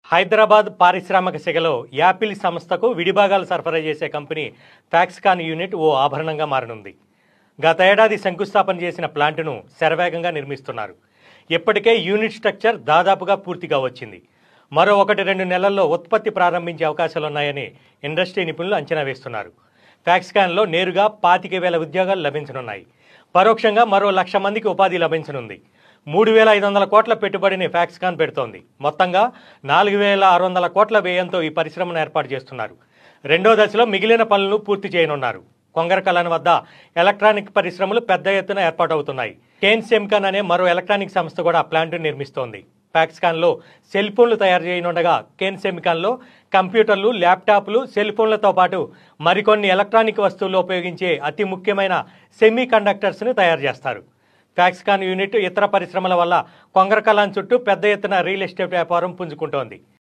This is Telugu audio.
హైదరాబాద్ పారిశ్రామిక శాఖలో యాపిల్ సంస్థకు విడిభాగాలు సరఫరా చేసే కంపెనీ ఫాక్స్కాన్ యూనిట్ ఓ ఆభరణంగా మారనుంది. గత ఏడాది శంకుస్థాపన చేసిన ప్లాంటును శరవేగంగా నిర్మిస్తున్నారు. ఇప్పటికే యూనిట్ స్ట్రక్చర్ దాదాపుగా పూర్తిగా వచ్చింది. మరో 1-2 నెలల్లో ఉత్పత్తి ప్రారంభించే అవకాశాలున్నాయని ఇండస్ట్రీ నిపుణులు అంచనా వేస్తున్నారు. ఫాక్స్కాన్లో నేరుగా 25,000 ఉద్యోగాలు లభించనున్నాయి. పరోక్షంగా మరో 1,00,000 మందికి ఉపాధి లభించనుంది. 3,500 కోట్ల పెట్టుబడిని ఫాక్స్కాన్ పెడుతోంది. మొత్తంగా 4,600 కోట్ల వ్యయంతో ఈ పరిశ్రమను ఏర్పాటు చేస్తున్నారు. రెండో దశలో మిగిలిన పనులను పూర్తి చేయనున్నారు. కొంగరకలాన్ వద్ద ఎలక్ట్రానిక్ పరిశ్రమలు పెద్ద ఎత్తున ఏర్పాటవుతున్నాయి. కేన్ సెమికాన్ అనే మరో ఎలక్ట్రానిక్ సంస్థ కూడా ప్లాంట్ను నిర్మిస్తోంది. ఫాక్స్కాన్లో సెల్ ఫోన్లు తయారు చేయనుండగా కేన్ సెమికాన్లో కంప్యూటర్లు, ల్యాప్టాప్లు, సెల్ ఫోన్లతో పాటు మరికొన్ని ఎలక్ట్రానిక్ వస్తువులు ఉపయోగించే అతి ముఖ్యమైన సెమీ కండక్టర్స్ని తయారు చేస్తారు. ఫాక్స్కాన్ యూనిట్ ఇతర పరిశ్రమల వల్ల కొంగరకలాన్ చుట్టూ పెద్ద ఎత్తున రియల్ ఎస్టేట్ వ్యాపారం పుంజుకుంటోంది.